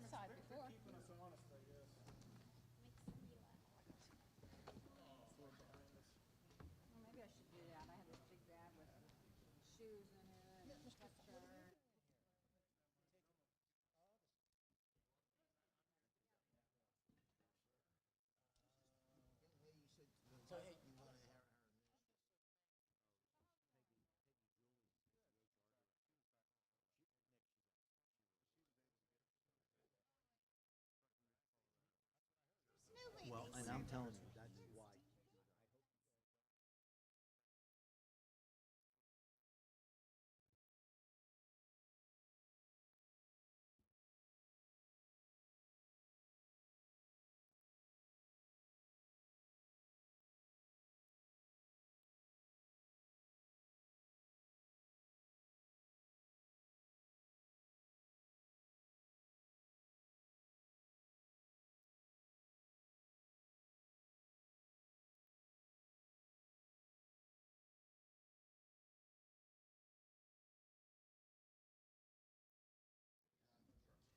side before. Keeping us honest, I guess. Well, maybe I should do that. I have this big bag with shoes in it and a sweatshirt. So hey, you want to have well, and I'm telling you, that's why.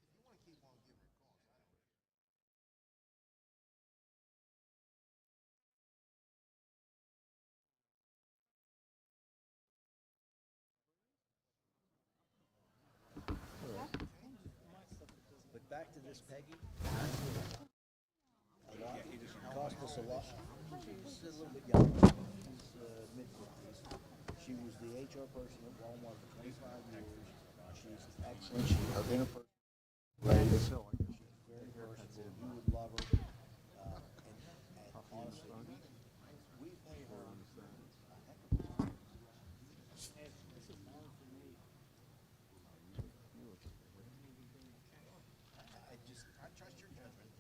If you want to keep on giving her calls, I don't. But back to this Peggy. A lot. Cost us a lot. She's a little bit younger. She's mid-50s. She was the HR person at Walmart for 25 years. She's excellent. She's a dinner person. Ready to sell. She's very personable. You would love her. And honestly, we pay her a heck of a lot. I trust your judgment.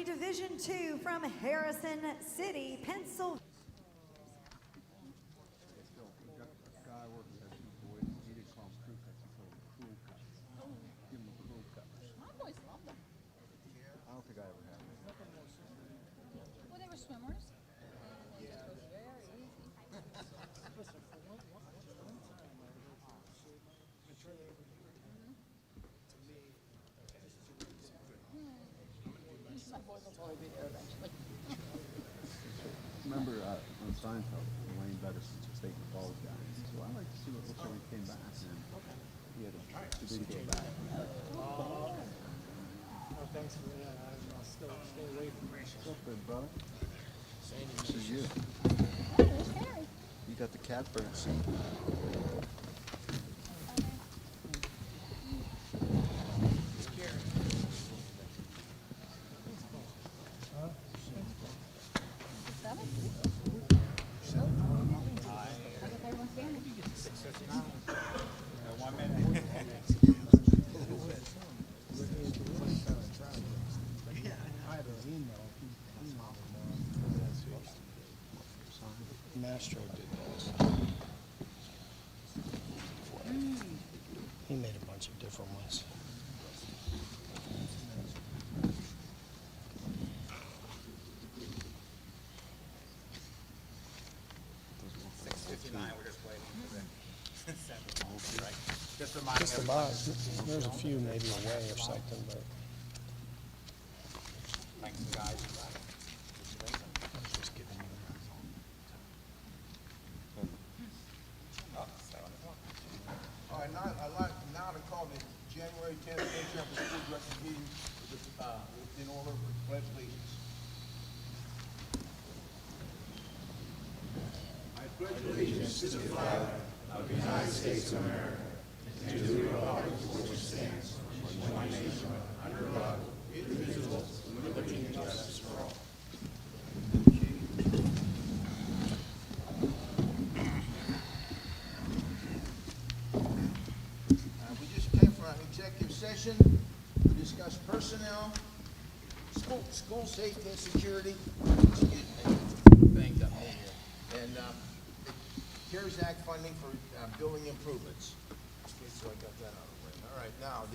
Division II from Harrison City, Pennsylvania. My boys love them. I don't think I ever had it. Well, they were swimmers. And it just was very easy. Listen, for one time, I showed my maturity. To me, this is a good. My boys will totally be there eventually. Remember on Seinfeld, Wayne Bettison was taking the ball guy. He said, well, I'd like to see what it looks like when he came back. And he had a big go back. Oh, thanks for that. I'll still stay away from it. What's up, big brother? This is you. Oh, there's Harry. You got the cat bird. Seven? I guess everyone's standing. Mastro did this. He made a bunch of different ones. Just about. There's a few maybe away or something, but. Thanks, guys. I'm just giving you. All right, now to call the January 10th Interim School Director meeting in order for pledge allegiance. I pledge allegiance to the flag of the United States of America and to the republic for which it stands, one nation, under God, indivisible, with liberty and justice for all. We just came from an executive session to discuss personnel, school safety and security, excuse me, banged up in here, and CARES Act funding for building improvements. So I got that out of the way. All right, now,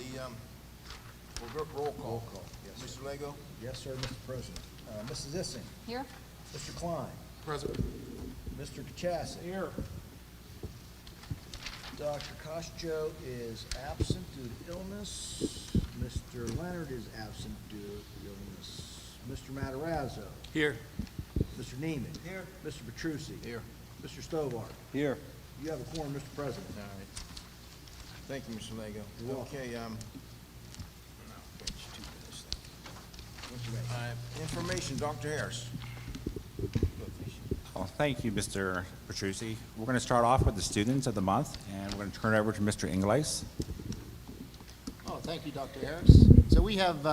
we'll go roll call. Roll call, yes, Mr. Lego? Yes, sir, Mr. President. Mrs. Issing, Here? Mr. Klein, Present. Mr. Kachasik. Here. Dr. Costo is absent due to illness. Mr. Leonard is absent due to illness. Mr. Matarazzo. Here. Mr. Neiman. Here. Mr. Petrucci. Here. Mr. Stovall. Here. You have a quorum, Mr. President. All right. Thank you, Mr. Lego. You're welcome. Okay, now, page 2 of this thing. Information, Dr. Harris. Well, thank you, Mr. Petrucci. We're going to start off with the students of the month, and we're going to turn it over to Mr. Ingles. Oh, thank you, Dr. Harris. So we have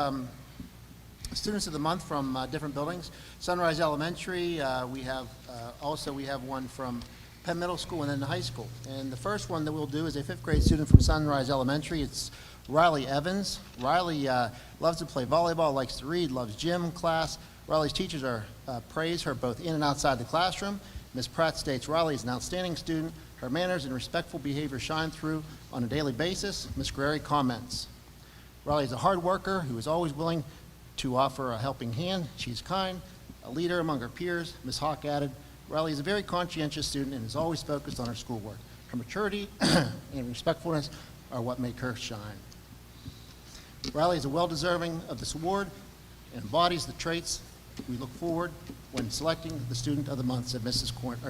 students of the month from different buildings. Sunrise Elementary, we have one from Penn Middle School and then the high school. And the first one that we'll do is a 5th grade student from Sunrise Elementary. It's Riley Evans. Riley loves to play volleyball, likes to read, loves gym class. Riley's teachers praise her both in and outside the classroom. Ms. Pratt states Riley is an outstanding student. Her manners and respectful behavior shine through on a daily basis. Ms. Guerreri comments. Riley is a hard worker who is always willing to offer a helping hand. She's kind, a leader among her peers. Ms. Hawk added, Riley is a very conscientious student and is always focused on her schoolwork. Her maturity and respectfulness are what make her shine. Riley is well-deserving of this award and embodies the traits we look forward when selecting the student of the month, said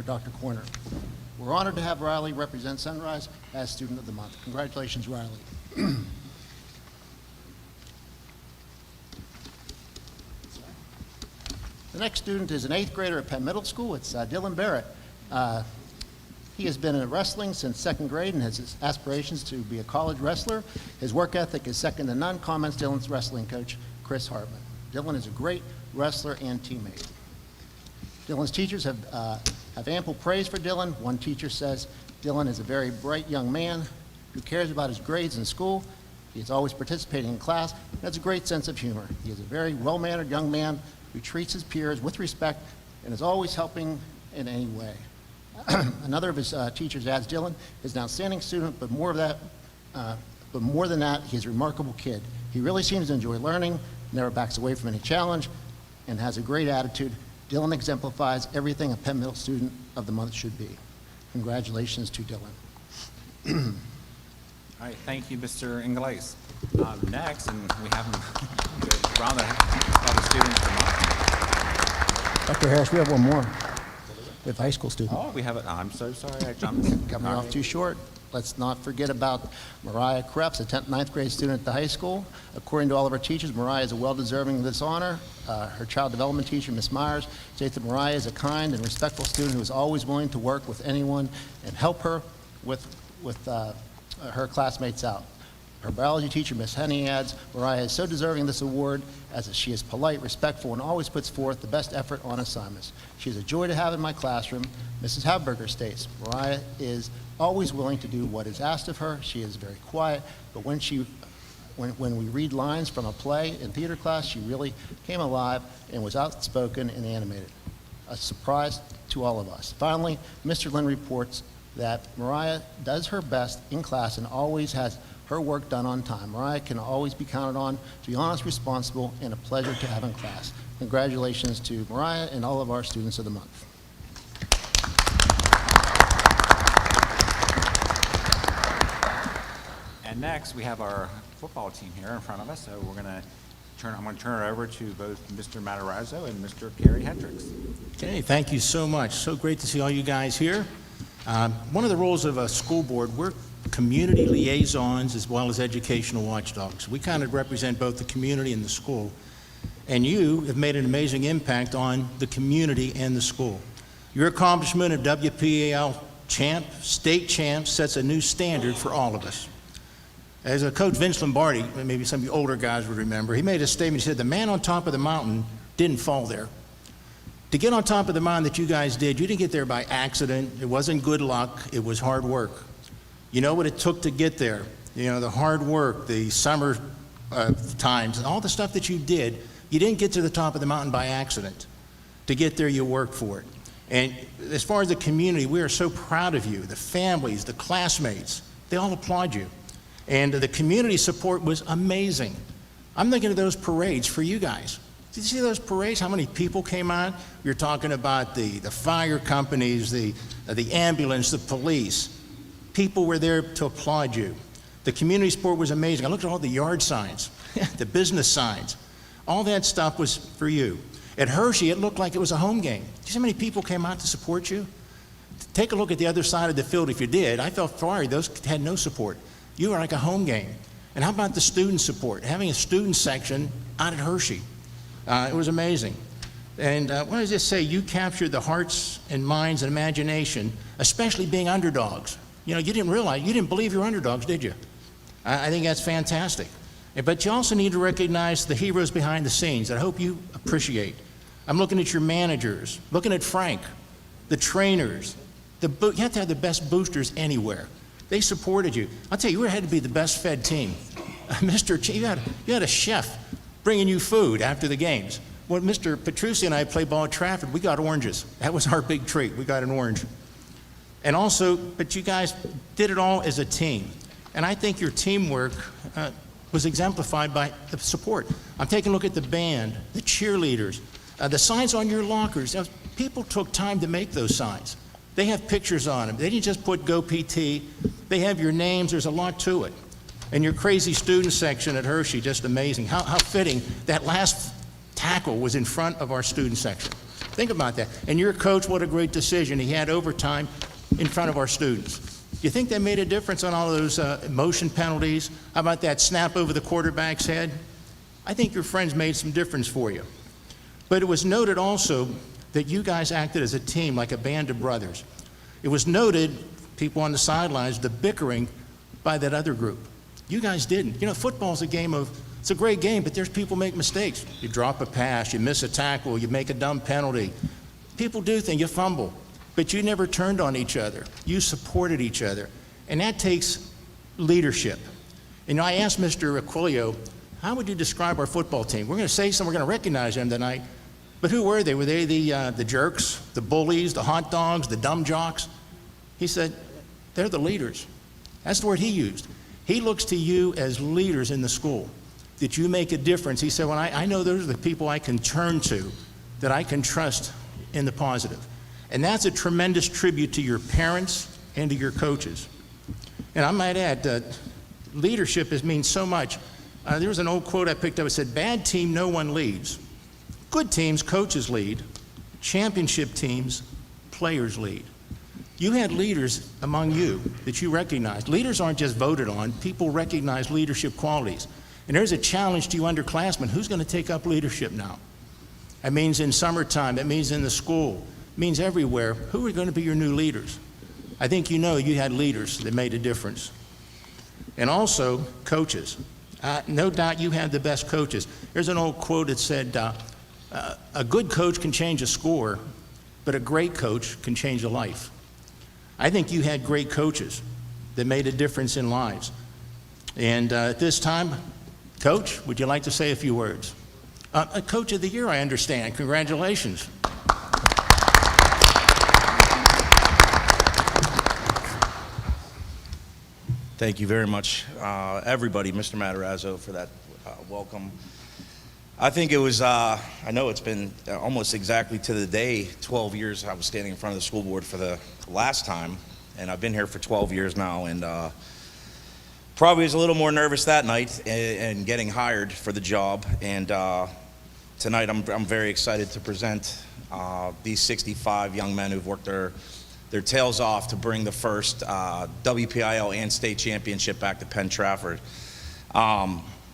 Dr. Corner. We're honored to have Riley represent Sunrise as student of the month. Congratulations, Riley. The next student is an 8th grader at Penn Middle School. It's Dylan Barrett. He has been in wrestling since 2nd grade and has his aspirations to be a college wrestler. His work ethic is second to none, comments Dylan's wrestling coach, Chris Hartman. Dylan is a great wrestler and teammate. Dylan's teachers have ample praise for Dylan. One teacher says Dylan is a very bright young man who cares about his grades in school. He is always participating in class and has a great sense of humor. He is a very well-mannered young man who treats his peers with respect and is always helping in any way. Another of his teachers adds Dylan is an outstanding student, but more than that, he's a remarkable kid. He really seems to enjoy learning, never backs away from any challenge, and has a great attitude. Dylan exemplifies everything a Penn Middle student of the month should be. Congratulations to Dylan. All right, thank you, Mr. Ingles. Next, and we have around the students of the month. Dr. Harris, we have one more. We have a high school student. Oh, we have it. I'm so sorry, I jumped. Coming off too short. Let's not forget about Mariah Krebs, a 9th grade student at the high school. According to all of our teachers, Mariah is well-deserving of this honor. Her child development teacher, Ms. Myers, states that Mariah is a kind and respectful student who is always willing to work with anyone and help her with her classmates out. Her biology teacher, Ms. Henny, adds, Mariah is so deserving of this award as she is polite, respectful, and always puts forth the best effort on assignments. She is a joy to have in my classroom. Mrs. Habberger states, Mariah is always willing to do what is asked of her. She is very quiet, but when we read lines from a play in theater class, she really came alive and was outspoken and animated. A surprise to all of us. Finally, Mr. Lynn reports that Mariah does her best in class and always has her work done on time. Mariah can always be counted on to be honest, responsible, and a pleasure to have in class. Congratulations to Mariah and all of our students of the month. And next, we have our football team here in front of us, so I'm going to turn it over to both Mr. Matarazzo and Mr. Gary Hendricks. Okay, thank you so much. So great to see all you guys here. One of the roles of a school board, we're community liaisons as well as educational watchdogs. We kind of represent both the community and the school. And you have made an amazing impact on the community and the school. Your accomplishment of WPAL champ, state champ, sets a new standard for all of us. As a coach, Vince Lombardi, maybe some of you older guys would remember, he made a statement. He said, the man on top of the mountain didn't fall there. To get on top of the mountain that you guys did, you didn't get there by accident. It wasn't good luck. It was hard work. You know what it took to get there. You know, the hard work, the summer times, all the stuff that you did, you didn't get to the top of the mountain by accident. To get there, you worked for it. And as far as the community, we are so proud of you. The families, the classmates, they all applaud you. And the community support was amazing. I'm thinking of those parades for you guys. Did you see those parades? How many people came out? You're talking about the fire companies, the ambulance, the police. People were there to applaud you. The community support was amazing. I looked at all the yard signs, the business signs. All that stuff was for you. At Hershey, it looked like it was a home game. Do you see how many people came out to support you? Take a look at the other side of the field if you did. I felt sorry, those had no support. You were like a home game. And how about the student support? Having a student section out at Hershey. It was amazing. And what does this say? You captured the hearts and minds and imagination, especially being underdogs. You know, you didn't believe you were underdogs, did you? I think that's fantastic. But you also need to recognize the heroes behind the scenes that I hope you appreciate. I'm looking at your managers, looking at Frank, the trainers. You have to have the best boosters anywhere. They supported you. I'll tell you, you had to be the best fed team. You had a chef bringing you food after the games. When Mr. Petrucci and I played ball at Trafford, we got oranges. That was our big treat. We got an orange. And also, but you guys did it all as a team. And I think your teamwork was exemplified by the support. I'm taking a look at the band, the cheerleaders, the signs on your lockers. Now, people took time to make those signs. They have pictures on them. They didn't just put Go PT. They have your names. There's a lot to it. And your crazy student section at Hershey, just amazing. How fitting that last tackle was in front of our student section. Think about that. And your coach, what a great decision. He had overtime in front of our students. Do you think that made a difference on all of those motion penalties? How about that snap over the quarterback's head? I think your friends made some difference for you. But it was noted also that you guys acted as a team, like a band of brothers. It was noted, people on the sidelines, the bickering by that other group. You guys didn't. You know, football's a game of, it's a great game, but there's people make mistakes. You drop a pass, you miss a tackle, you make a dumb penalty. People do things, you fumble. But you never turned on each other. You supported each other. And that takes leadership. And I asked Mr. Aquilio, how would you describe our football team? We're going to say some, we're going to recognize them tonight. But who were they? Were they the jerks, the bullies, the hot dogs, the dumb jocks? He said, they're the leaders. That's the word he used. He looks to you as leaders in the school, that you make a difference. He said, well, I know those are the people I can turn to, that I can trust in the positive. And that's a tremendous tribute to your parents and to your coaches. And I might add, leadership means so much. There was an old quote I picked up. It said, bad team, no one leads. Good teams, coaches lead. Championship teams, players lead. You had leaders among you that you recognized. Leaders aren't just voted on. People recognize leadership qualities. And there's a challenge to you underclassmen. Who's going to take up leadership now? That means in summertime. That means in the school. It means everywhere. Who are going to be your new leaders? I think you know you had leaders that made a difference. And also, coaches. No doubt you had the best coaches. There's an old quote that said, a good coach can change a score, but a great coach can change a life. I think you had great coaches that made a difference in lives. And at this time, Coach, would you like to say a few words? A Coach of the Year, I understand. Congratulations. Thank you very much, everybody, Mr. Matarazzo, for that welcome. I think it was, I know it's been almost exactly to the day, 12 years I was standing in front of the school board for the last time, and I've been here for 12 years now, and probably was a little more nervous that night and getting hired for the job, and tonight I'm very excited to present these 65 young men who've worked their tails off to bring the first WPIL and state championship back to Penn Trafford.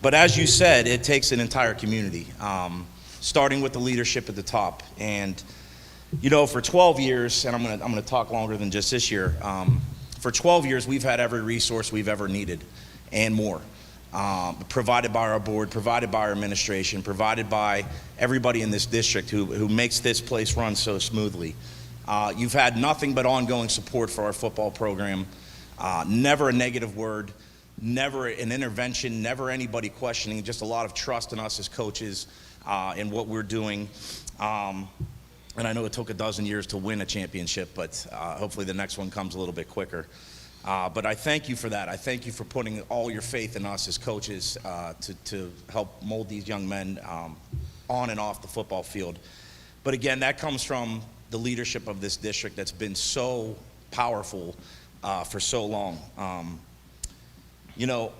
But as you said, it takes an entire community, starting with the leadership at the top. And you know, for 12 years, and I'm gonna talk longer than just this year. For 12 years, we've had every resource we've ever needed and more, provided by our board, provided by our administration, provided by everybody in this district who makes this place run so smoothly. You've had nothing but ongoing support for our football program, never a negative word, never an intervention, never anybody questioning, just a lot of trust in us as coaches in what we're doing. And I know it took a dozen years to win a championship, but hopefully the next one comes a little bit quicker. But I thank you for that. I thank you for putting all your faith in us as coaches to help mold these young men on and off the football field. But again, that comes from the leadership of this district that's been so powerful for so long. You know,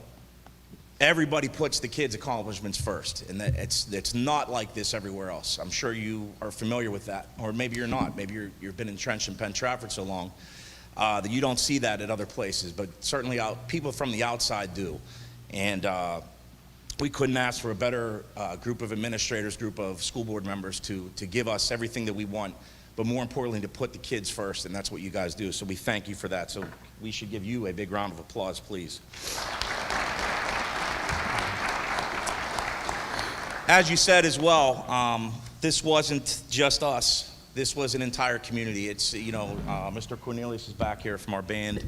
everybody puts the kids' accomplishments first, and it's not like this everywhere else. I'm sure you are familiar with that, or maybe you're not. Maybe you've been entrenched in Penn Trafford so long that you don't see that at other places, but certainly people from the outside do. And we couldn't ask for a better group of administrators, group of school board members to give us everything that we want, but more importantly, to put the kids first, and that's what you guys do. So we thank you for that. So we should give you a big round of applause, please. As you said as well, this wasn't just us. This was an entire community. It's, you know, Mr. Cornelius is back here from our band.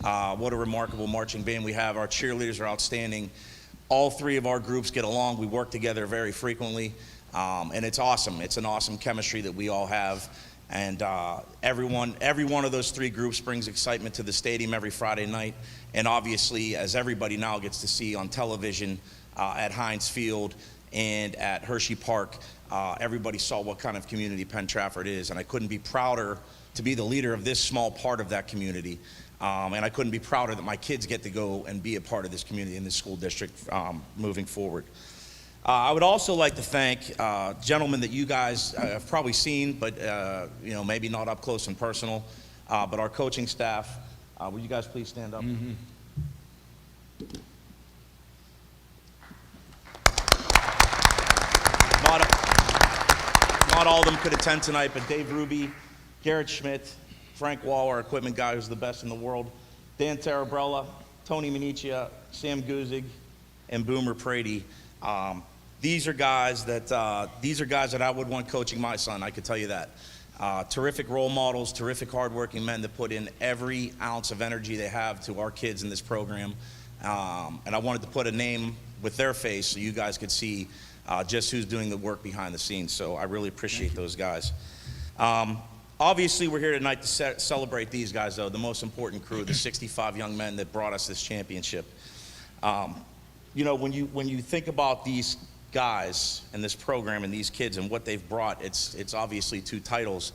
What a remarkable marching band we have. Our cheerleaders are outstanding. All three of our groups get along. We work together very frequently, and it's awesome. It's an awesome chemistry that we all have. And every one of those three groups brings excitement to the stadium every Friday night. And obviously, as everybody now gets to see on television at Heinz Field and at Hershey Park, everybody saw what kind of community Penn Trafford is. And I couldn't be prouder to be the leader of this small part of that community. And I couldn't be prouder that my kids get to go and be a part of this community in this school district moving forward. I would also like to thank gentlemen that you guys have probably seen, but you know, maybe not up close and personal, but our coaching staff. Will you guys please stand up? Mm-hmm. Not all of them could attend tonight, but Dave Ruby, Garrett Schmidt, Frank Wall, our equipment guy who's the best in the world, Dan Tarabrella, Tony Minichia, Sam Guzig, and Boomer Prady. These are guys that I would want coaching my son, I could tell you that. Terrific role models, terrific hardworking men that put in every ounce of energy they have to our kids in this program. And I wanted to put a name with their face so you guys could see just who's doing the work behind the scenes. So I really appreciate those guys. Obviously, we're here tonight to celebrate these guys, though, the most important crew, the 65 young men that brought us this championship. You know, when you think about these guys and this program and these kids and what they've brought, it's obviously 2 titles,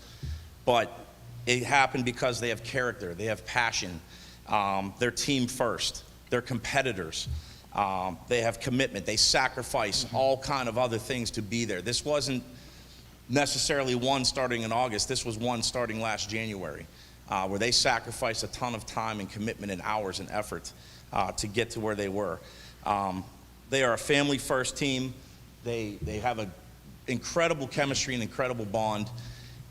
but it happened because they have character, they have passion, they're team first, they're competitors, they have commitment, they sacrifice all kind of other things to be there. This wasn't necessarily one starting in August, this was one starting last January, where they sacrificed a ton of time and commitment and hours and effort to get to where they were. They are a family-first team. They have an incredible chemistry and incredible bond.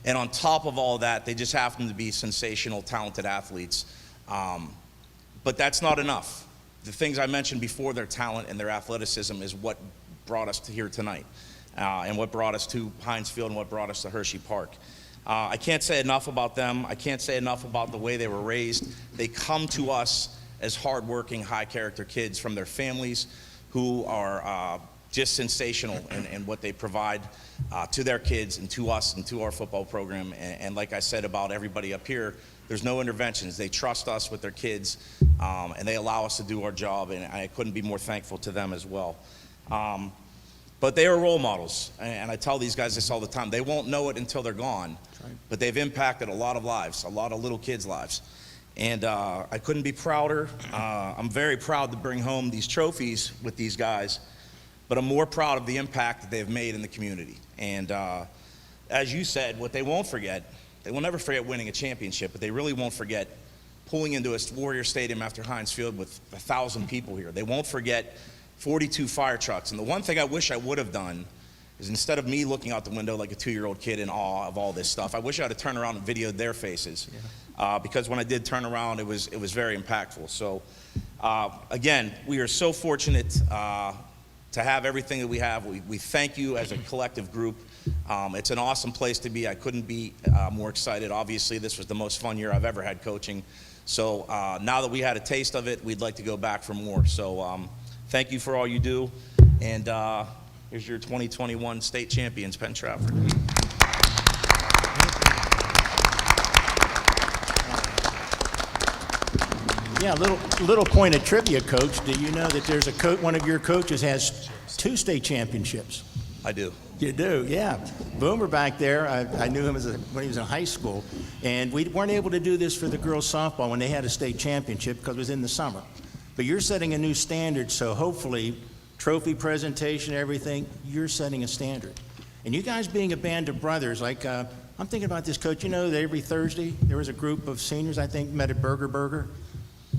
And on top of all that, they just happen to be sensational, talented athletes. But that's not enough. The things I mentioned before, their talent and their athleticism, is what brought us to here tonight, and what brought us to Heinz Field and what brought us to Hershey Park. I can't say enough about them. I can't say enough about the way they were raised. They come to us as hardworking, high-character kids from their families who are just sensational in what they provide to their kids and to us and to our football program. And like I said about everybody up here, there's no interventions. They trust us with their kids, and they allow us to do our job, and I couldn't be more thankful to them as well. But they are role models, and I tell these guys this all the time. They won't know it until they're gone, but they've impacted a lot of lives, a lot of little kids' lives. And I couldn't be prouder. I'm very proud to bring home these trophies with these guys, but I'm more proud of the impact that they've made in the community. And as you said, what they won't forget, they will never forget winning a championship, but they really won't forget pulling into a Warrior Stadium after Heinz Field with 1,000 people here. They won't forget 42 fire trucks. And the one thing I wish I would have done is, instead of me looking out the window like a 2-year-old kid in awe of all this stuff, I wish I had turned around and videoed their faces. Yeah. Because when I did turn around, it was very impactful. So again, we are so fortunate to have everything that we have. We thank you as a collective group. It's an awesome place to be. I couldn't be more excited. Obviously, this was the most fun year I've ever had coaching. So now that we had a taste of it, we'd like to go back for more. So thank you for all you do. And here's your 2021 state champions, Penn Trafford. Yeah, little point of trivia, Coach. Do you know that there's one of your coaches has 2 state championships? I do. You do, yeah. Boomer back there, I knew him when he was in high school, and we weren't able to do this for the girls softball when they had a state championship because it was in the summer. But you're setting a new standard, so hopefully, trophy presentation, everything, you're setting a standard. And you guys being a band of brothers, like, I'm thinking about this, Coach, you know that every Thursday there was a group of seniors, I think, met at Burger.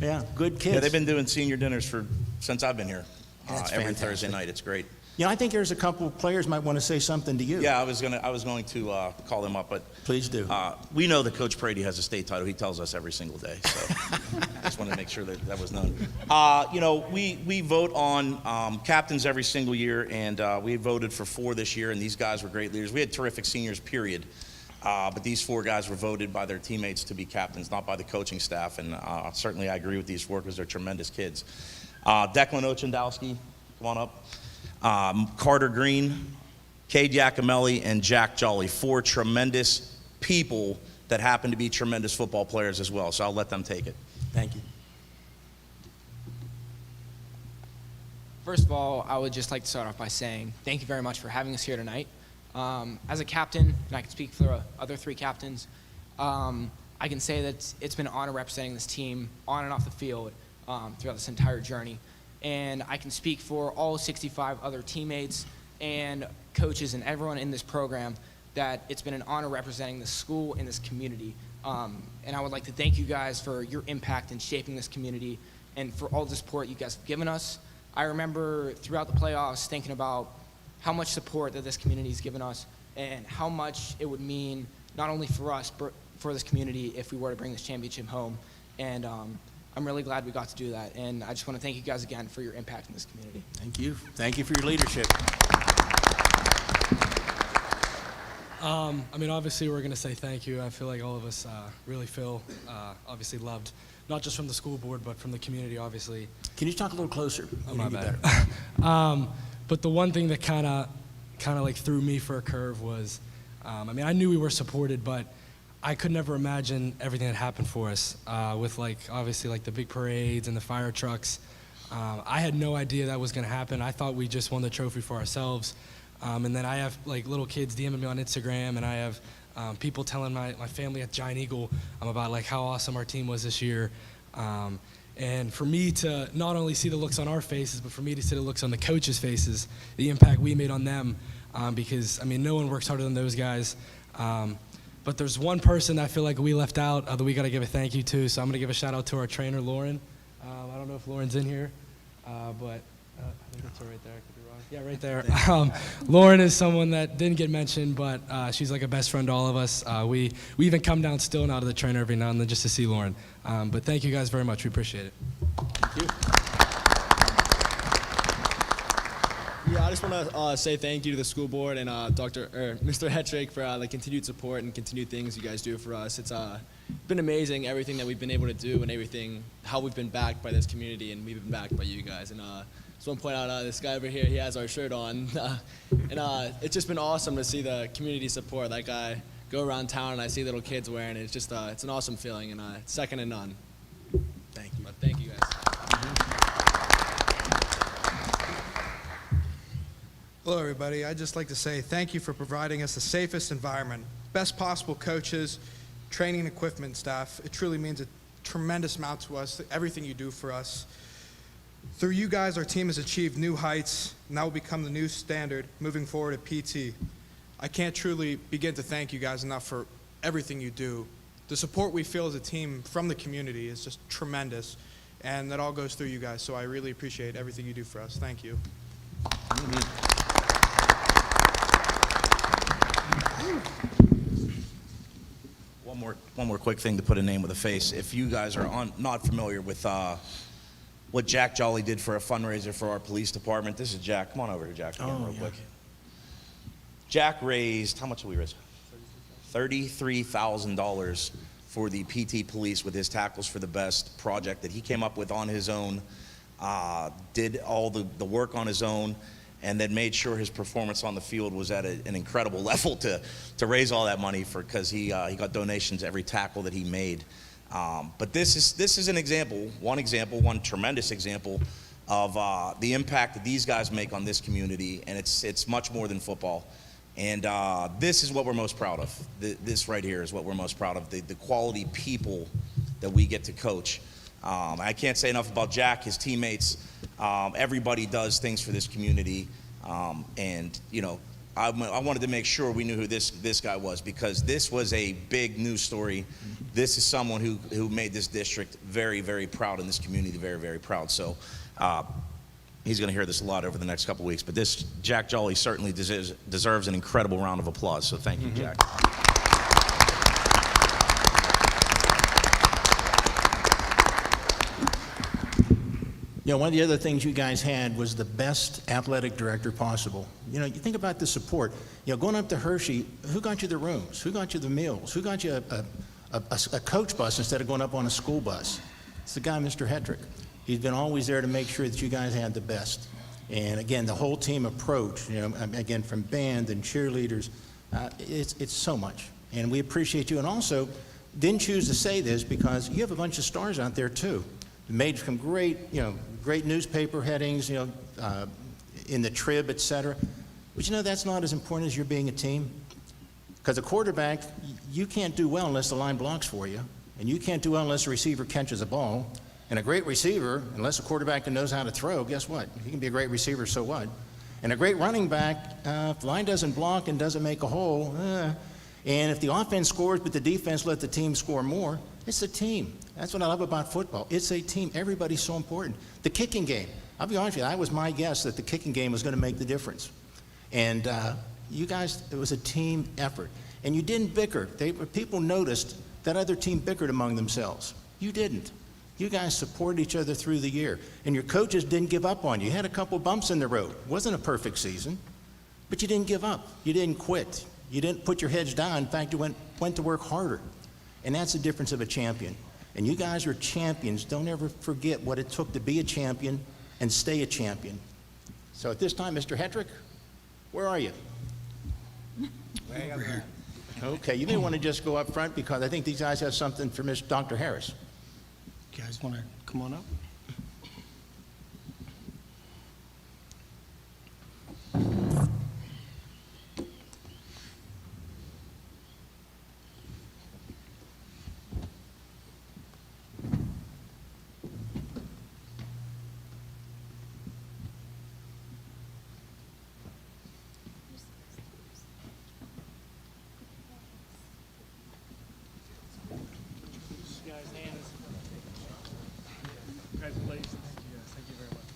Yeah, good kids. Yeah, they've been doing senior dinners since I've been here. That's every fantastic. Thursday night. It's great. You know, I think there's a couple of players might want to say something to you. Yeah, I was going to call them up, but Please do. we know that Coach Brady has a state title. He tells us every single day, so I just want to make sure that was known. You know, we vote on captains every single year, and we voted for 4 this year, and these guys were great leaders. We had terrific seniors, period. But these 4 guys were voted by their teammates to be captains, not by the coaching staff, and certainly I agree with these 4 because they're tremendous kids. Declan Ochendowski, come on up. Carter Green, Cade Giacomelli, and Jack Jolly, 4 tremendous people that happen to be tremendous football players as well, so I'll let them take it. Thank you. First of all, I would just like to start off by saying thank you very much for having us here tonight. As a captain, and I can speak for the other 3 captains, I can say that it's been an honor representing this team on and off the field throughout this entire journey. And I can speak for all 65 other teammates and coaches and everyone in this program that it's been an honor representing the school and this community. And I would like to thank you guys for your impact in shaping this community and for all the support you guys have given us. I remember throughout the playoffs thinking about how much support that this community has given us and how much it would mean not only for us but for this community if we were to bring this championship home. And I'm really glad we got to do that, and I just want to thank you guys again for your impact in this community. Thank you. Thank you for your leadership. I mean, obviously, we're going to say thank you. I feel like all of us really feel obviously loved, not just from the school board, but from the community, obviously. Can you talk a little closer? Oh, my bad. But the one thing that kind of like threw me for a curve was, I mean, I knew we were supported, but I could never imagine everything that happened for us with, like, obviously, like the big parades and the fire trucks. I had no idea that was going to happen. I thought we just won the trophy for ourselves. And then I have, like, little kids DMing me on Instagram, and I have people telling my family at Giant Eagle about, like, how awesome our team was this year. And for me to not only see the looks on our faces, but for me to see the looks on the coaches' faces, the impact we made on them, because, I mean, no one works harder than those guys. But there's one person that I feel like we left out that we got to give a thank you to, so I'm going to give a shout-out to our trainer, Lauren. I don't know if Lauren's in here, but I think it's her right there. I could be wrong. Yeah, right there. Lauren is someone that didn't get mentioned, but she's like a best friend to all of us. We even come down still and out of the trainer every now and then just to see Lauren. But thank you guys very much. We appreciate it. Thank you. Yeah, I just want to say thank you to the school board and Mr. Hetrick for the continued support and continued things you guys do for us. It's been amazing, everything that we've been able to do and everything, how we've been backed by this community and we've been backed by you guys. And just want to point out this guy over here, he has our shirt on. And it's just been awesome to see the community support. Like I go around town and I see little kids wearing it. It's just, it's an awesome feeling and it's second to none. Thank you. But thank you guys. Hello, everybody. I'd just like to say thank you for providing us the safest environment, best possible coaches, training and equipment staff. It truly means a tremendous amount to us, everything you do for us. Through you guys, our team has achieved new heights, and that will become the new standard moving forward at PT. I can't truly begin to thank you guys enough for everything you do. The support we feel as a team from the community is just tremendous, and that all goes through you guys, so I really appreciate everything you do for us. Thank you. One more quick thing to put a name with a face. If you guys are not familiar with what Jack Jolly did for a fundraiser for our police department, this is Jack. Come on over here, Jack, again, real quick. Jack raised, how much did we raise? $33,000 for the PT Police with his Tackles for the Best project that he came up with on his own, did all the work on his own, and then made sure his performance on the field was at an incredible level to raise all that money for, because he got donations every tackle that he made. But this is an example, one tremendous example of the impact that these guys make on this community, and it's much more than football. And this is what we're most proud of. This right here is what we're most proud of, the quality people that we get to coach. I can't say enough about Jack, his teammates. Everybody does things for this community. And, you know, I wanted to make sure we knew who this guy was, because this was a big news story. This is someone who made this district very, very proud, and this community very, very proud. So he's going to hear this a lot over the next couple weeks. But this Jack Jolly certainly deserves an incredible round of applause. So thank you, Jack. You know, one of the other things you guys had was the best athletic director possible. You know, you think about the support. You know, going up to Hershey, who got you the rooms? Who got you the meals? Who got you a coach bus instead of going up on a school bus? It's the guy, Mr. Hetrick. He's been always there to make sure that you guys had the best. And again, the whole team approach, you know, again, from band and cheerleaders, it's so much. And we appreciate you. And also, didn't choose to say this because you have a bunch of stars out there too. Made some great, you know, great newspaper headings, you know, in the Trib, et cetera. But you know, that's not as important as you're being a team. Because a quarterback, you can't do well unless the line blocks for you. And you can't do well unless the receiver catches a ball. And a great receiver, unless a quarterback that knows how to throw, guess what? He can be a great receiver, so what? And a great running back, if the line doesn't block and doesn't make a hole, and if the offense scores but the defense let the team score more, it's a team. That's what I love about football. It's a team. Everybody's so important. The kicking game, I'll be honest with you, I was my guess that the kicking game was going to make the difference. And you guys, it was a team effort. And you didn't bicker. People noticed that other team bickered among themselves. You didn't. You guys supported each other through the year. And your coaches didn't give up on you. You had a couple bumps in the road. It wasn't a perfect season, but you didn't give up. You didn't quit. You didn't put your heads down. In fact, you went to work harder. And that's the difference of a champion. And you guys are champions. Don't ever forget what it took to be a champion and stay a champion. So at this time, Mr. Hetrick, where are you? Way up there. Okay, you may want to just go up front because I think these guys have something for Dr. Harris. You guys want to come on up? Congratulations. Thank you very much.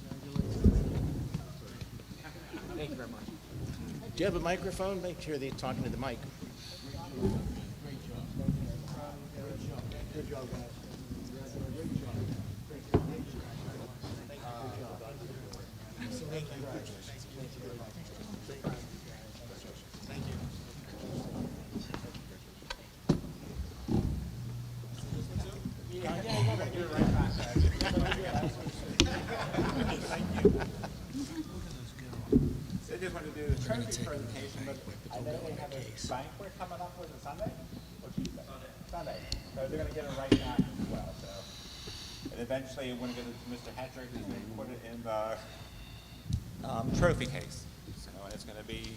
Thank you very much. Do you have a microphone? Make sure they're talking to the mic. Good job, guys. So I just wanted to do a trophy presentation, but I know they have a banquet coming up, was it Sunday or Tuesday? Sunday. So they're gonna get it right back as well, so. And eventually, when it goes to Mr. Hetrick, he's gonna put it in the trophy case. So it's gonna be,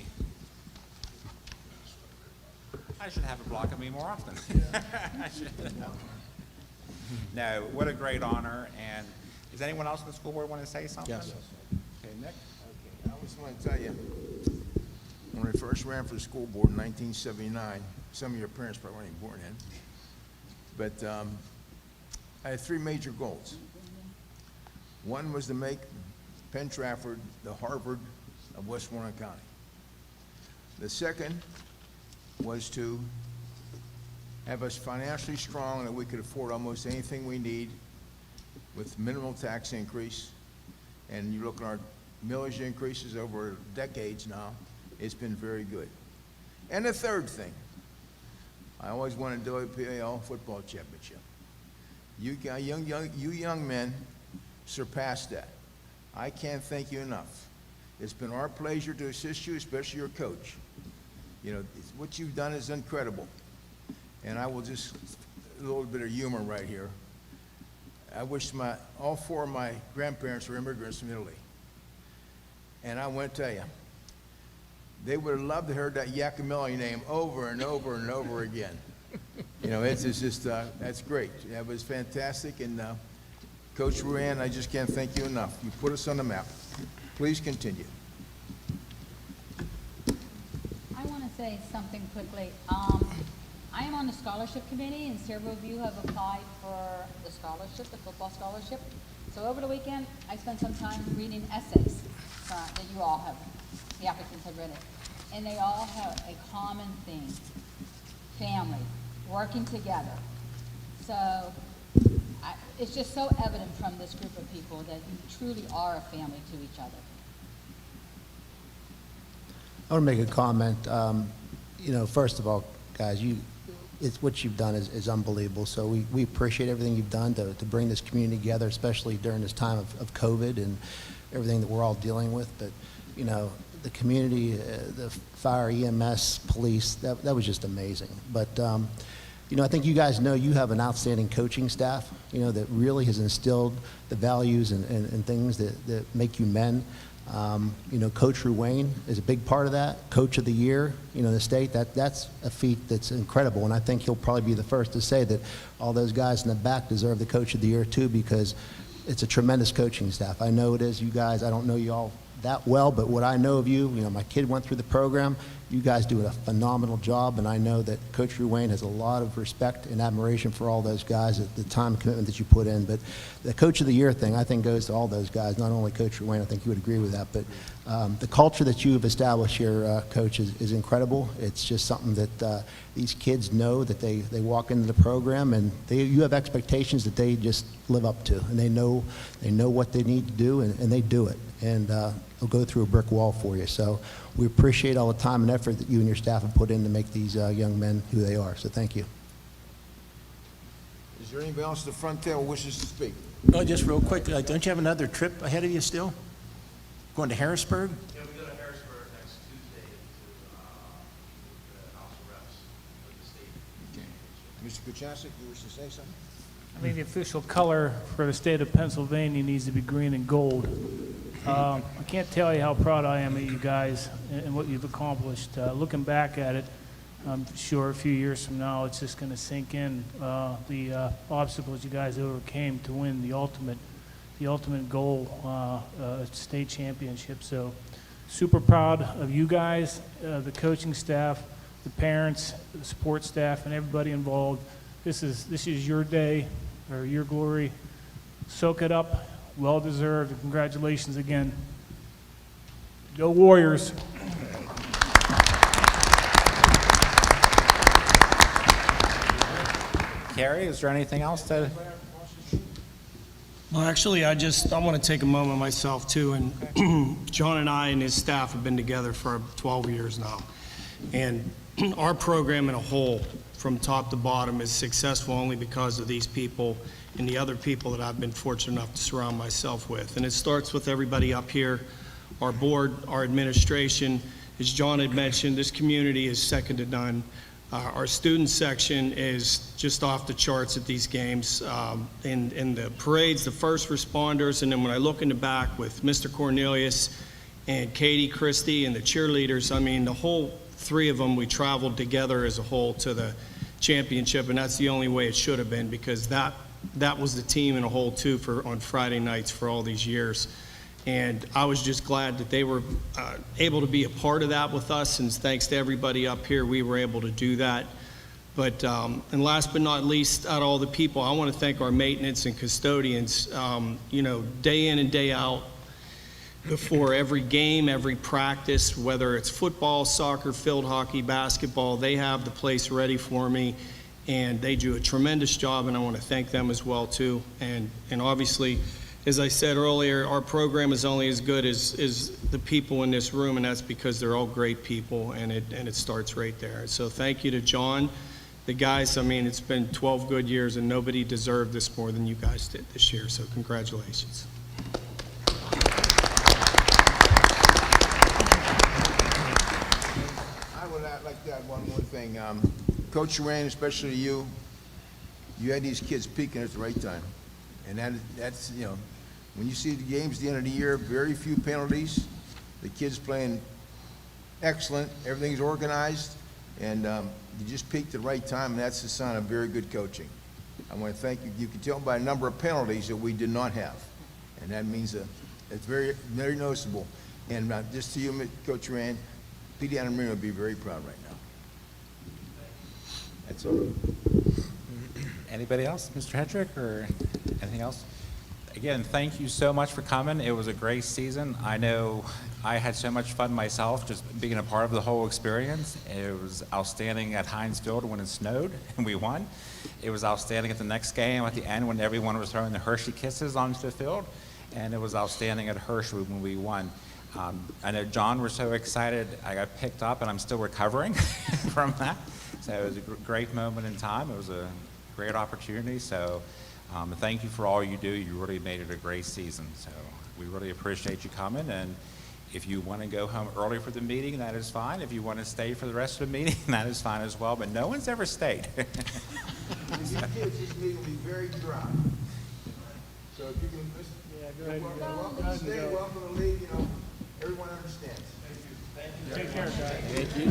I should have it blocking me more often. I should. No, what a great honor, and does anyone else in the school board want to say something? Yes. Okay, Nick? Okay, I just want to tell you, when I first ran for the school board in 1979, some of your parents probably weren't even born then, but I had three major goals. One was to make Penn Trafford the Harvard of Westmoreland County. The second was to have us financially strong that we could afford almost anything we need with minimal tax increase. And you look at our millage increases over decades now, it's been very good. And the third thing, I always wanted to do a PAL football championship. You young men surpassed that. I can't thank you enough. It's been our pleasure to assist you, especially your coach. You know, what you've done is incredible. And I will just little bit of humor right here. I wish all four of my grandparents were immigrants from Italy. And I want to tell you, they would have loved to hear that Giacomelli name over and over and over again. You know, it's just, that's great. That was fantastic. And Coach Ruan, I just can't thank you enough. You put us on the map. Please continue. I want to say something quickly. I am on the scholarship committee, and several of you have applied for the scholarship, the football scholarship. So over the weekend, I spent some time reading essays that you all have, the applicants have written. And they all have a common theme: family, working together. So it's just so evident from this group of people that you truly are a family to each other. I want to make a comment. You know, first of all, guys, it's what you've done is unbelievable. So we appreciate everything you've done to bring this community together, especially during this time of COVID and everything that we're all dealing with. But, you know, the community, the fire, EMS, police, that was just amazing. But, you know, I think you guys know you have an outstanding coaching staff, you know, that really has instilled the values and things that make you men. You know, Coach Ruane is a big part of that. Coach of the Year, you know, the state, that's a feat that's incredible. And I think he'll probably be the first to say that all those guys in the back deserve the Coach of the Year too, because it's a tremendous coaching staff. I know it is. You guys, I don't know you all that well, but what I know of you, you know, my kid went through the program. You guys do a phenomenal job, and I know that Coach Ruane has a lot of respect and admiration for all those guys, the time and commitment that you put in. But the Coach of the Year thing, I think, goes to all those guys, not only Coach Ruane. I think you would agree with that. But the culture that you've established here, Coach, is incredible. It's just something that these kids know, that they walk into the program, and you have expectations that they just live up to, and they know what they need to do, and they do it. And they'll go through a brick wall for you. So we appreciate all the time and effort that you and your staff have put in to make these young men who they are. So thank you. Is there anybody else at the front table who wishes to speak? Oh, just real quick, don't you have another trip ahead of you still? Going to Harrisburg? Yeah, we go to Harrisburg next Tuesday to the House of Reps for the state. Mr. Kuchasik, you wish to say something? I think the official color for the state of Pennsylvania needs to be green and gold. I can't tell you how proud I am of you guys and what you've accomplished. Looking back at it, I'm sure a few years from now it's just going to sink in the obstacles you guys overcame to win the ultimate goal, state championship. So super proud of you guys, the coaching staff, the parents, the support staff, and everybody involved. This is your day, or your glory. Soak it up. Well deserved. Congratulations again. Go Warriors. Carrie, is there anything else to? Well, actually, I want to take a moment myself too. And John and I and his staff have been together for 12 years now. And our program in a whole, from top to bottom, is successful only because of these people and the other people that I've been fortunate enough to surround myself with. And it starts with everybody up here, our board, our administration. As John had mentioned, this community is second to none. Our student section is just off the charts at these games. In the parades, the first responders, and then when I look in the back with Mr. Cornelius and Katie Christie and the cheerleaders, I mean, the whole three of them, we traveled together as a whole to the championship, and that's the only way it should have been, because that was the team in a whole too on Friday nights for all these years. And I was just glad that they were able to be a part of that with us, and thanks to everybody up here, we were able to do that. But, and last but not least, out of all the people, I want to thank our maintenance and custodians, you know, day in and day out, before every game, every practice, whether it's football, soccer, field hockey, basketball, they have the place ready for me, and they do a tremendous job, and I want to thank them as well too. And obviously, as I said earlier, our program is only as good as the people in this room, and that's because they're all great people, and it starts right there. So thank you to John, the guys. I mean, it's been 12 good years, and nobody deserved this more than you guys did this year, so congratulations. I would like to add one more thing. Coach Ruane, especially you, you had these kids peaking at the right time. And that's, you know, when you see the games at the end of the year, very few penalties, the kids playing excellent, everything's organized, and you just peaked at the right time, and that's a sign of very good coaching. I want to thank you. You can tell by a number of penalties that we did not have, and that means it's very, very noticeable. And just to you, Coach Rand, P.D. Anna Marino would be very proud right now. That's all. Anybody else? Mr. Hedrick or anything else? Again, thank you so much for coming. It was a great season. I know I had so much fun myself just being a part of the whole experience. It was outstanding at Heinz Field when it snowed and we won. It was outstanding at the next game at the end when everyone was throwing the Hershey kisses onto the field. And it was outstanding at Hershey when we won. I know John was so excited. I got picked up and I'm still recovering from that. So it was a great moment in time. It was a great opportunity. So thank you for all you do. You really made it a great season. So we really appreciate you coming. And if you want to go home early for the meeting, that is fine. If you want to stay for the rest of the meeting, that is fine as well. But no one's ever stayed. You kids, this meeting will be very dry. So if you can listen, welcome to stay, welcome to leave, you know, everyone understands. Thank you. Take care, guys. Thank you.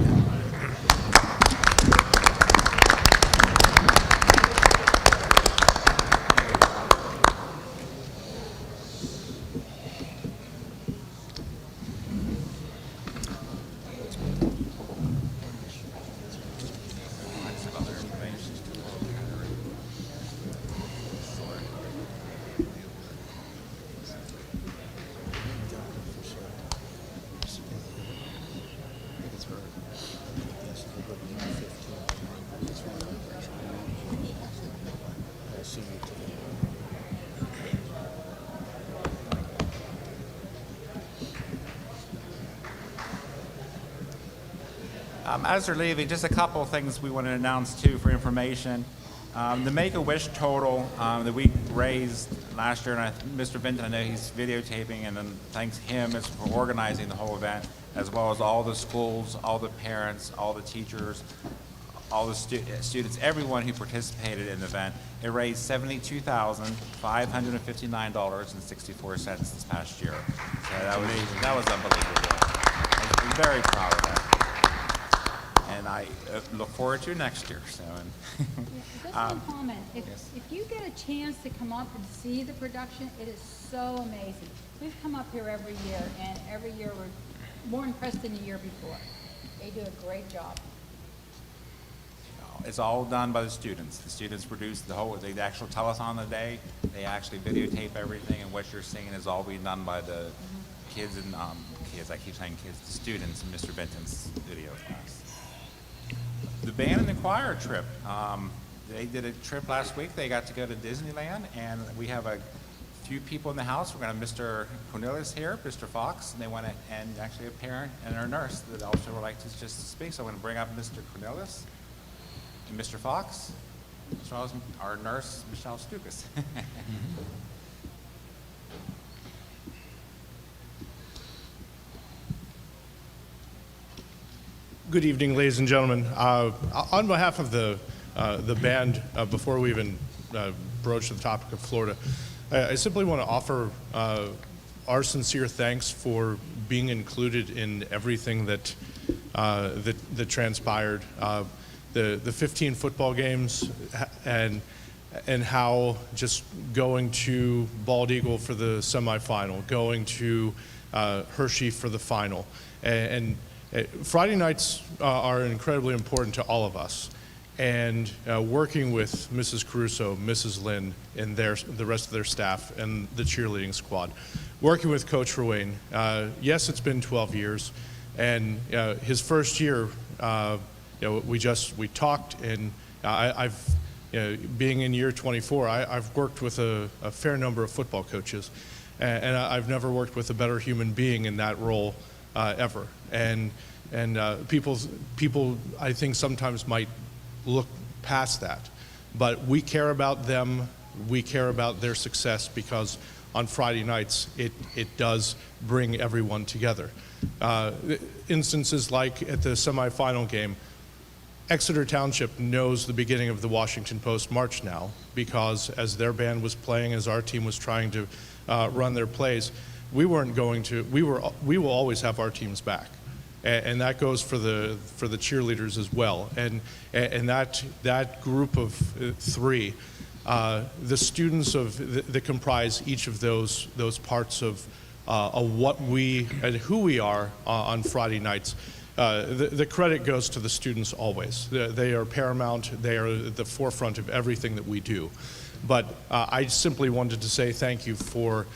As they're leaving, just a couple of things we want to announce too for information. The Make-A-Wish total that we raised last year, and Mr. Vinton, I know he's videotaping, and then thanks him for organizing the whole event, as well as all the schools, all the parents, all the teachers, all the students, everyone who participated in the event. It raised $72,559.64 this past year. So that was unbelievable. I'm very proud of that. And I look forward to next year. So, Just one comment. If you get a chance to come up and see the production, it is so amazing. We've come up here every year, and every year we're more impressed than the year before. They do a great job. it's all done by the students. The students produce the whole, they actually tell us on the day, they actually videotape everything, and what you're seeing is all being done by the kids and, kids, I keep saying kids, the students in Mr. Benton's video class. The band and the choir trip, they did a trip last week. They got to go to Disneyland, and we have a few people in the house. We're going to have Mr. Cornelius here, Mr. Fox, and they want to, and actually a parent and our nurse that also would like to just speak. So I'm going to bring up Mr. Cornelius and Mr. Fox, as well as our nurse, Michelle Stukas. Good evening, ladies and gentlemen. On behalf of the band, before we even broach the topic of Florida, I simply want to offer our sincere thanks for being included in everything that transpired. The 15 football games and how just going to Bald Eagle for the semifinal, going to Hershey for the final, and Friday nights are incredibly important to all of us, and working with Mrs. Caruso, Mrs. Lynn, and the rest of their staff and the cheerleading squad, working with Coach Ruane. Yes, it's been 12 years, and his first year, we talked, and I've being in year 24, I've worked with a fair number of football coaches, and I've never worked with a better human being in that role ever. And people I think sometimes might look past that, but we care about them. We care about their success, because on Friday nights it does bring everyone together. Instances like at the semifinal game, Exeter Township knows the beginning of the Washington Post March now, because as their band was playing, as our team was trying to run their plays, we will always have our team's back. And that goes for the cheerleaders as well. And that group of three, the students that comprise each of those parts of what we and who we are on Friday nights, the credit goes to the students always. They are paramount. They are at the forefront of everything that we do. But I simply wanted to say thank you for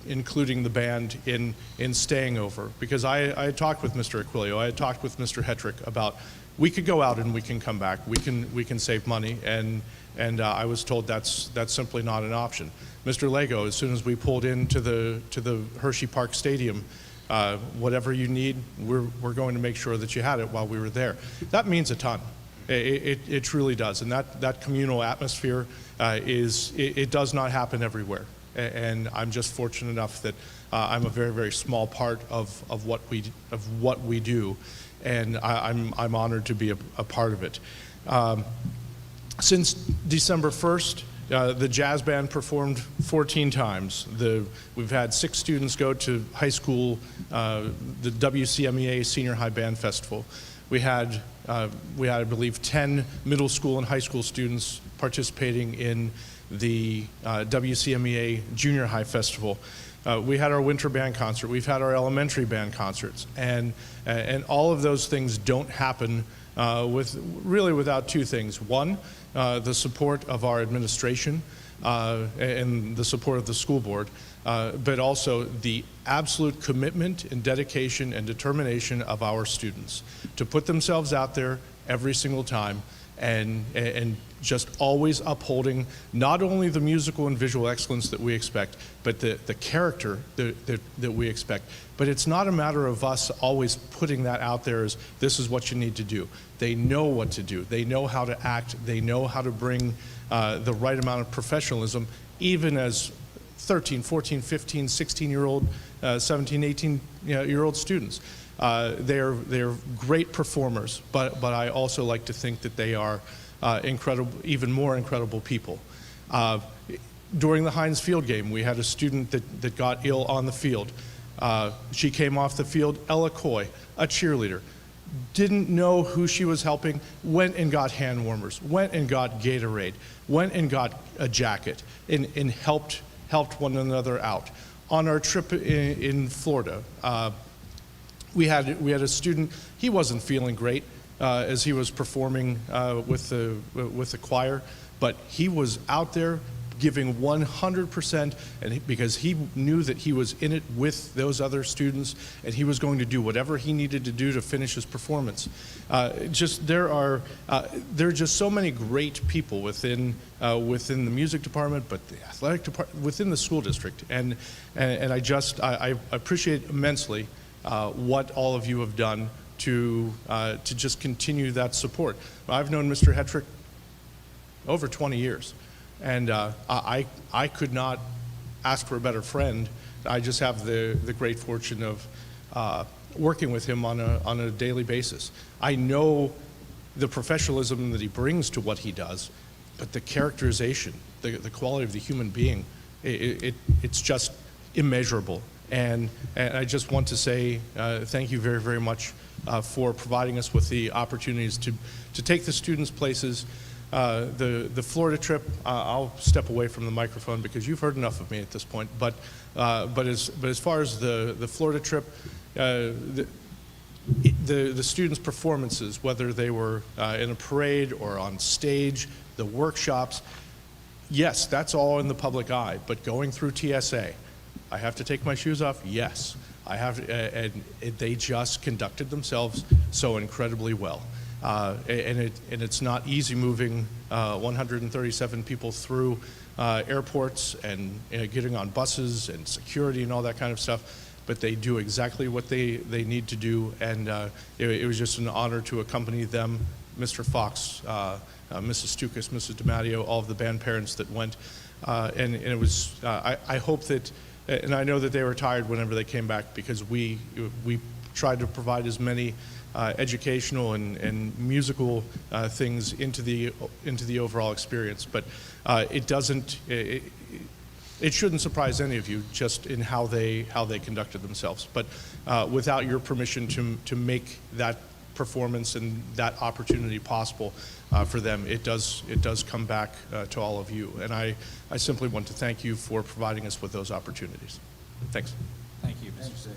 including the band in staying over, because I had talked with Mr. Aquilio, I had talked with Mr. Hetrick about, we could go out and we can come back, we can save money, and I was told that's simply not an option. Mr. Lego, as soon as we pulled into the Hershey Park Stadium, whatever you need, we're going to make sure that you had it while we were there. That means a ton. It truly does, and that communal atmosphere it does not happen everywhere. And I'm just fortunate enough that I'm a very, very small part of what we do, and I'm honored to be a part of it. Since December 1st, the jazz band performed 14 times. We've had 6 students go to high school, the WCMEA Senior High Band Festival. We had, I believe, 10 middle school and high school students participating in the WCMEA Junior High Festival. We had our winter band concert. We've had our elementary band concerts, and all of those things don't happen without two things. One, the support of our administration and the support of the school board, but also the absolute commitment and dedication and determination of our students to put themselves out there every single time and just always upholding not only the musical and visual excellence that we expect, but the character that we expect. But it's not a matter of us always putting that out there as this is what you need to do. They know what to do. They know how to act. They know how to bring the right amount of professionalism, even as 13, 14, 15, 16-year-old, 17, 18-year-old students. They're great performers, but I also like to think that they are incredible, even more incredible people. During the Heinz Field game, we had a student that got ill on the field. She came off the field, Ella Coy, a cheerleader, didn't know who she was helping, went and got hand warmers, went and got Gatorade, went and got a jacket, and helped one another out. On our trip in Florida, we had a student. He wasn't feeling great as he was performing with the choir, but he was out there giving 100%, and because he knew that he was in it with those other students, and he was going to do whatever he needed to do to finish his performance. There are just so many great people within the music department, but the athletic department, within the school district, and I appreciate immensely what all of you have done to just continue that support. I've known Mr. Hetrick over 20 years, and I could not ask for a better friend. I just have the great fortune of working with him on a daily basis. I know the professionalism that he brings to what he does, but the characterization, the quality of the human being, it's just immeasurable. And I just want to say thank you very, very much for providing us with the opportunities to take the students places. The Florida trip, I'll step away from the microphone because you've heard enough of me at this point. But as far as the Florida trip, the students' performances, whether they were in a parade or on stage, the workshops, yes, that's all in the public eye. But going through TSA, I have to take my shoes off? Yes. I have, and they just conducted themselves so incredibly well. And it's not easy moving 137 people through airports and getting on buses and security and all that kind of stuff, but they do exactly what they need to do, and it was just an honor to accompany them, Mr. Fox, Mrs. Stukas, Mrs. DiMatteo, all of the band parents that went, and it was, I hope that, and I know that they were tired whenever they came back because we tried to provide as many educational and musical things into the overall experience. But it doesn't. It shouldn't surprise any of you just in how they conducted themselves. But without your permission to make that performance and that opportunity possible for them, it does come back to all of you. And I simply want to thank you for providing us with those opportunities. Thanks. Thank you, Mr. Sig.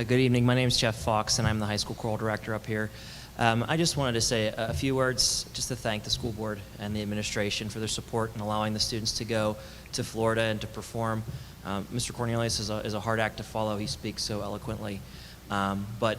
Good evening. My name is Jeff Fox, and I'm the high school choral director up here. I just wanted to say a few words just to thank the school board and the administration for their support in allowing the students to go to Florida and to perform. Mr. Cornelius is a hard act to follow. He speaks so eloquently. But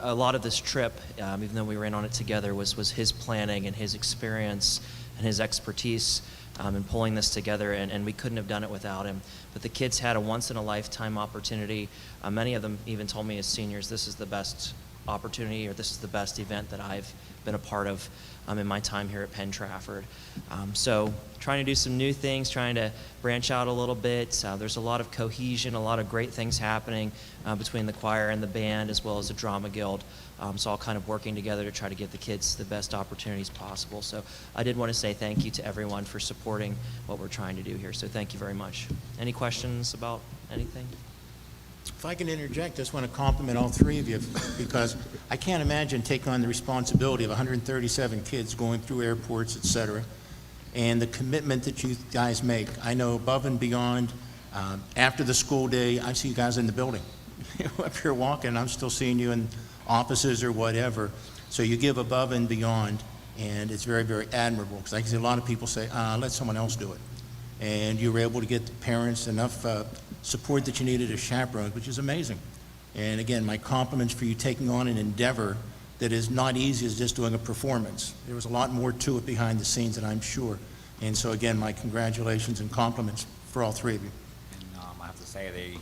a lot of this trip, even though we ran on it together, was his planning and his experience and his expertise in pulling this together, and we couldn't have done it without him. But the kids had a once-in-a-lifetime opportunity. Many of them even told me as seniors, this is the best opportunity, or this is the best event that I've been a part of in my time here at Penn Trafford. So trying to do some new things, trying to branch out a little bit. There's a lot of cohesion, a lot of great things happening between the choir and the band, as well as the drama guild. So all kind of working together to try to give the kids the best opportunities possible. So I did want to say thank you to everyone for supporting what we're trying to do here. So thank you very much. Any questions about anything? If I can interject, I just want to compliment all three of you, because I can't imagine taking on the responsibility of 137 kids going through airports, et cetera, and the commitment that you guys make. I know above and beyond, after the school day, I see you guys in the building. Up here walking, I'm still seeing you in offices or whatever. So you give above and beyond, and it's very, very admirable, because I can see a lot of people say, let someone else do it. And you were able to get the parents enough support that you needed as chaperones, which is amazing. And again, my compliments for you taking on an endeavor that is not easy as just doing a performance. There was a lot more to it behind the scenes, and I'm sure. And so again, my congratulations and compliments for all three of you. And I have to say, they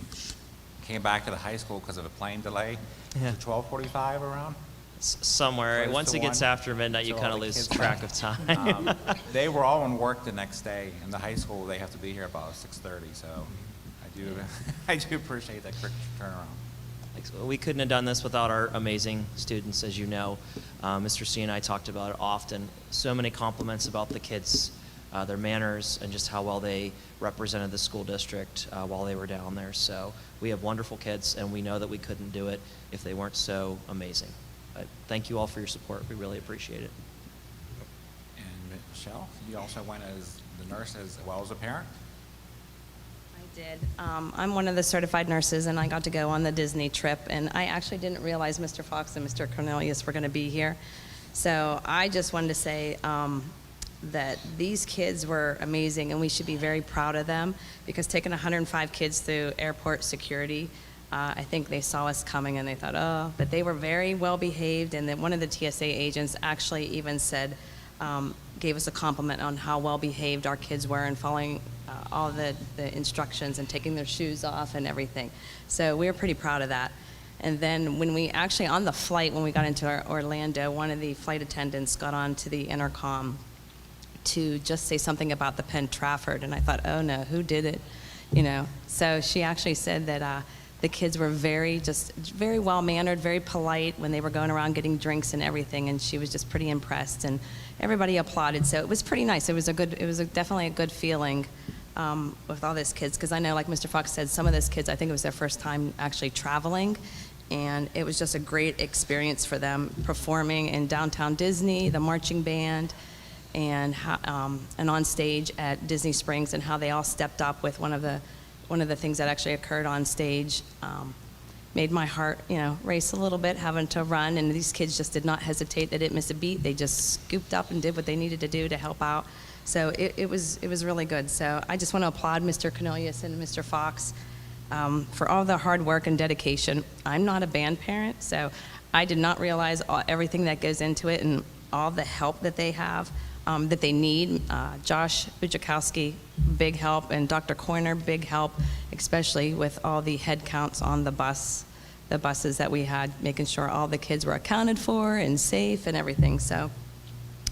came back to the high school because of a plane delay. Yeah. 12:45 around? Somewhere. Close Once to it gets 1. after midnight, you So kind all of the lose kids track left. of time. They were all in work the next day. In the high school, they have to be here about 6:30, so I do appreciate that quick turnaround. Thanks. We couldn't have done this without our amazing students, as you know. Mr. C and I talked about it often. So many compliments about the kids, their manners, and just how well they represented the school district while they were down there. So we have wonderful kids, and we know that we couldn't do it if they weren't so amazing. But thank you all for your support. We really appreciate it. And Michelle, you also went as the nurse as well as a parent? I did. I'm one of the certified nurses, and I got to go on the Disney trip, and I actually didn't realize Mr. Fox and Mr. Cornelius were going to be here. So I just wanted to say that these kids were amazing, and we should be very proud of them, because taking 105 kids through airport security, I think they saw us coming and they thought, oh, but they were very well behaved, and then one of the TSA agents actually even said, gave us a compliment on how well behaved our kids were and following all the instructions and taking their shoes off and everything. So we were pretty proud of that. And then when we actually, on the flight, when we got into Orlando, one of the flight attendants got on to the intercom to just say something about the Penn Trafford, and I thought, oh no, who did it? You know, so she actually said that the kids were very well-mannered, very polite when they were going around getting drinks and everything, and she was just pretty impressed, and everybody applauded, so it was pretty nice. It was definitely a good feeling with all these kids, because I know, like Mr. Fox said, some of those kids, I think it was their first time actually traveling, and it was just a great experience for them performing in downtown Disney, the marching band, and on stage at Disney Springs, and how they all stepped up with one of the things that actually occurred on stage. Made my heart, race a little bit, having to run, and these kids just did not hesitate. They didn't miss a beat. They just scooped up and did what they needed to do to help out. So it was really good. So I just want to applaud Mr. Cornelius and Mr. Fox for all the hard work and dedication. I'm not a band parent, so I did not realize everything that goes into it and all the help that they have, that they need. Josh Bujakowski, big help, and Dr. Coyner, big help, especially with all the head counts on the buses that we had, making sure all the kids were accounted for and safe and everything. So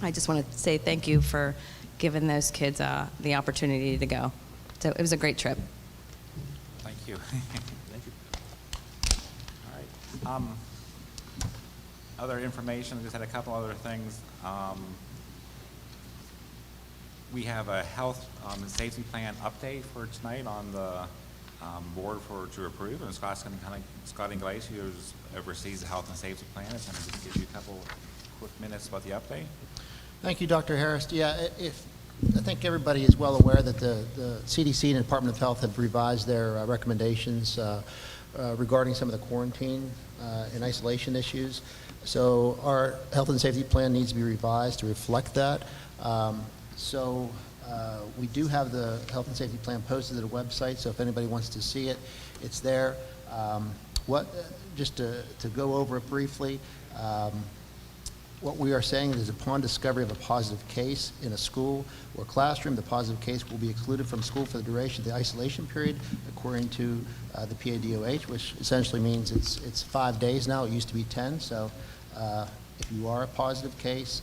I just want to say thank you for giving those kids the opportunity to go. So it was a great trip. Thank you. Thank you. All right. Other information, I just had a couple other things. We have a health and safety plan update for tonight on the board to approve, and Scott Inglese, who oversees the health and safety plan, is going to just give you a couple quick minutes about the update. Thank you, Dr. Harris. Yeah, I think everybody is well aware that the CDC and the Department of Health have revised their recommendations regarding some of the quarantine and isolation issues. So our health and safety plan needs to be revised to reflect that. We do have the health and safety plan posted at a website, so if anybody wants to see it, it's there. Just to go over it briefly, what we are saying is upon discovery of a positive case in a school or classroom, the positive case will be excluded from school for the duration of the isolation period, according to the PADOH, which essentially means it's 5 days now. It used to be 10, so if you are a positive case,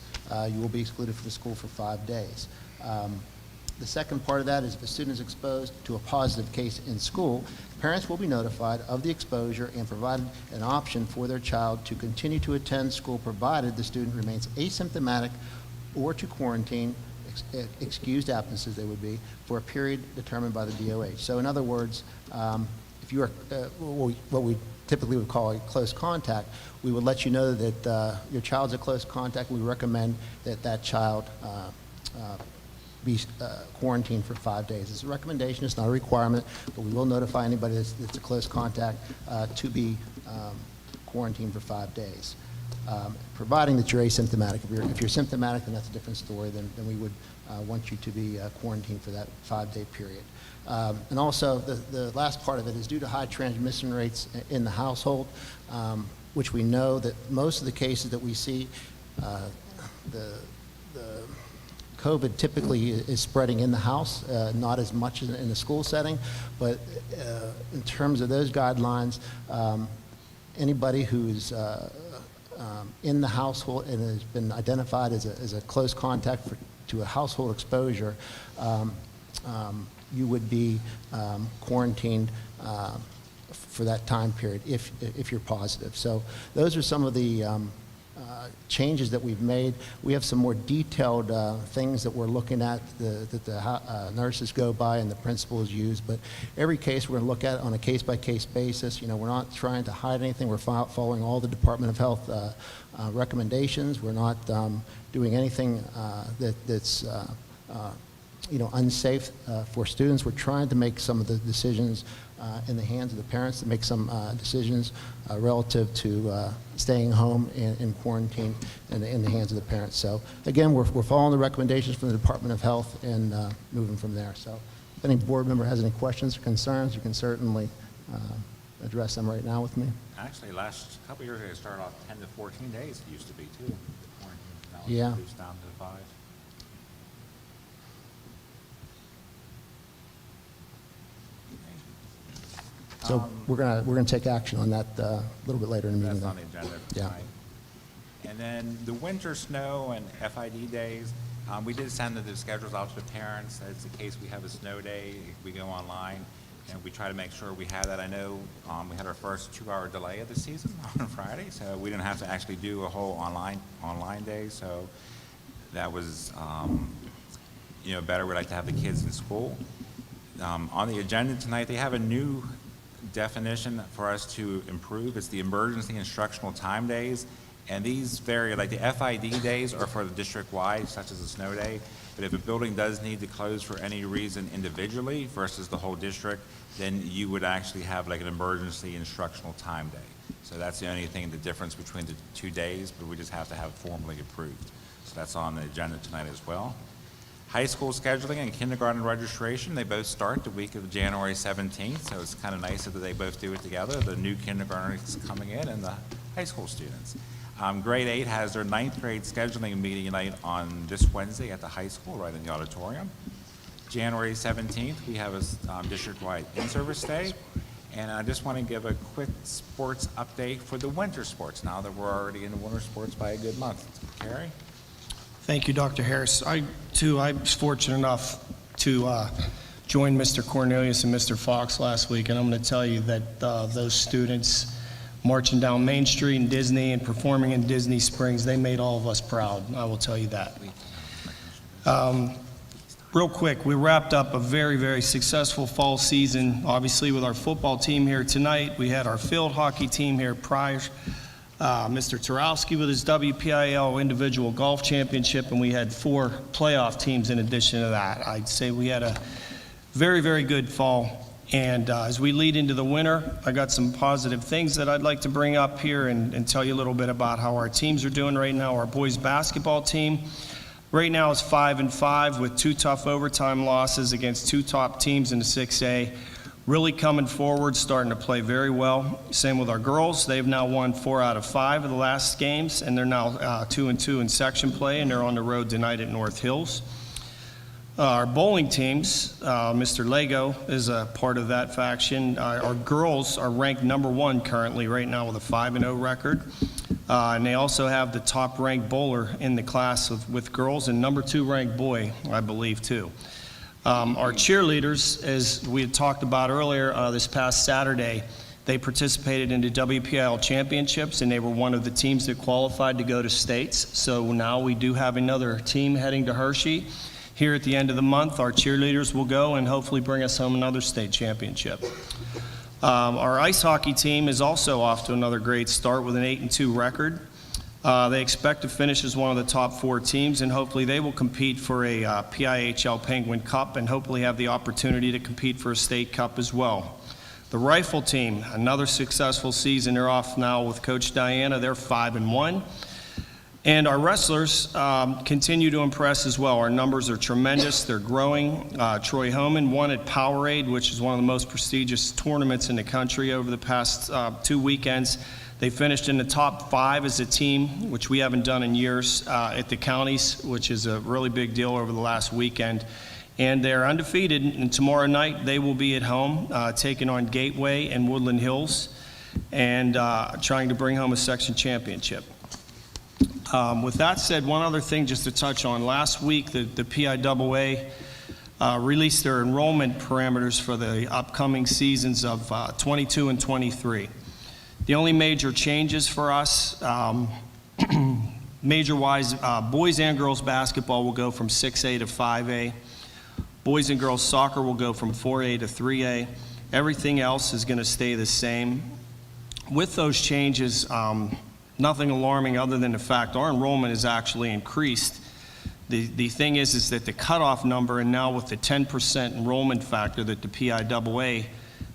you will be excluded from the school for 5 days. The second part of that is if a student is exposed to a positive case in school, parents will be notified of the exposure and provided an option for their child to continue to attend school provided the student remains asymptomatic or to quarantine, excused absences they would be, for a period determined by the DOH. So in other words, if you are what we typically would call a close contact, we would let you know that your child's a close contact. We recommend that that child be quarantined for 5 days. It's a recommendation, it's not a requirement, but we will notify anybody that's a close contact to be quarantined for 5 days. Providing that you're asymptomatic. If you're symptomatic, then that's a different story. Then we would want you to be quarantined for that 5-day period. And also, the last part of it is due to high transmission rates in the household, which we know that most of the cases that we see, the COVID typically is spreading in the house, not as much as in the school setting, but in terms of those guidelines, anybody who's in the household and has been identified as a close contact to a household exposure, you would be quarantined for that time period if you're positive. So those are some of the changes that we've made. We have some more detailed things that we're looking at that the nurses go by and the principals use, but every case we're going to look at on a case-by-case basis. You know, we're not trying to hide anything. We're following all the Department of Health recommendations. We're not doing anything that's unsafe for students. We're trying to make some of the decisions in the hands of the parents, to make some decisions relative to staying home in quarantine in the hands of the parents. So again, we're following the recommendations from the Department of Health and moving from there. So if any board member has any questions or concerns, you can certainly address them right now with me. Actually, last couple of years, it started off 10 to 14 days, it used to be, too. Quarantine. Now it's Yeah. reduced down to 5. So we're gonna take action on that a little bit later in the meeting. That's on the agenda for Yeah. tonight. And then the winter snow and FID days, we did send the schedules out to the parents. It's in case we have a snow day, we go online, and we try to make sure we have that. I know we had our first 2-hour delay of the season on Friday, so we didn't have to actually do a whole online day, so that was better. We'd like to have the kids in school. On the agenda tonight, they have a new definition for us to improve. It's the emergency instructional time days, and these vary. Like the FID days are for the district-wide, such as a snow day, but if a building does need to close for any reason individually versus the whole district, then you would actually have like an emergency instructional time day. So that's the only thing, the difference between the 2 days, but we just have to have it formally approved. So that's on the agenda tonight as well. High school scheduling and kindergarten registration, they both start the week of January 17th, so it's kind of nice that they both do it together, the new kindergartners coming in and the high school students. Grade 8 has their 9th grade scheduling meeting night on this Wednesday at the high school, right in the auditorium. January 17th, we have a district-wide in-service day, and I just want to give a quick sports update for the winter sports, now that we're already in the winter sports by a good month. Carrie? Thank you, Dr. Harris. I was fortunate enough to joined Mr. Cornelius and Mr. Fox last week, and I'm going to tell you that those students marching down Main Street in Disney and performing in Disney Springs, they made all of us proud. I will tell you that. Real quick, we wrapped up a very, very successful fall season, obviously with our football team here tonight. We had our field hockey team here prior. Mr. Tarowski with his WPIL individual golf championship, and we had 4 playoff teams in addition to that. I'd say we had a very, very good fall. And as we lead into the winter, I got some positive things that I'd like to bring up here and tell you a little bit about how our teams are doing right now. Our boys basketball team right now is 5-5 with 2 tough overtime losses against 2 top teams in the 6A. Really coming forward, starting to play very well. Same with our girls. They've now won 4 out of 5 of the last games, and they're now 2-2 in section play, and they're on the road tonight at North Hills. Our bowling teams, Mr. Lego is a part of that faction. Our girls are ranked number 1 currently right now with a 5-0 record. And they also have the top ranked bowler in the class with girls and number 2 ranked boy, I believe, too. Our cheerleaders, as we had talked about earlier this past Saturday, they participated in the WPIL championships, and they were one of the teams that qualified to go to states. So now we do have another team heading to Hershey. Here at the end of the month, our cheerleaders will go and hopefully bring us home another state championship. Our ice hockey team is also off to another great start with an 8-2 record. They expect to finish as one of the top 4 teams, and hopefully they will compete for a PIHL Penguin Cup and hopefully have the opportunity to compete for a state cup as well. The rifle team, another successful season. They're off now with Coach Diana. They're 5-1. And our wrestlers continue to impress as well. Our numbers are tremendous. They're growing. Troy Homan won at Powerade, which is one of the most prestigious tournaments in the country over the past 2 weekends. They finished in the top 5 as a team, which we haven't done in years, at the counties, which is a really big deal over the last weekend. And they're undefeated, and tomorrow night they will be at home taking on Gateway and Woodland Hills and trying to bring home a section championship. With that said, one other thing just to touch on. Last week, the PIAA released their enrollment parameters for the upcoming seasons of 22 and 23. The only major changes for us, major-wise, boys and girls basketball will go from 6A to 5A. Boys and girls soccer will go from 4A to 3A. Everything else is going to stay the same. With those changes, nothing alarming other than the fact our enrollment has actually increased. The thing is that the cutoff number, and now with the 10% enrollment factor that the PIAA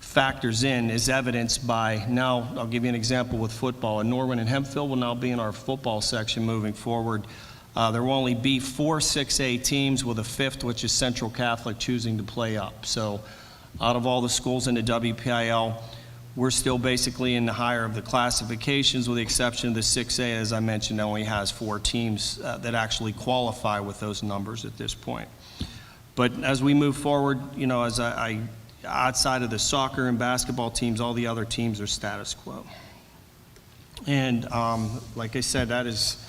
factors in, is evidenced by now, I'll give you an example with football. Norwin and Hemphill will now be in our football section moving forward. There will only be 4 6A teams with a 5th, which is Central Catholic, choosing to play up. So out of all the schools in the WPIL, we're still basically in the higher of the classifications, with the exception of the 6A, as I mentioned, only has 4 teams that actually qualify with those numbers at this point. But as we move forward, you know, as outside of the soccer and basketball teams, all the other teams are status quo. And like I said, that is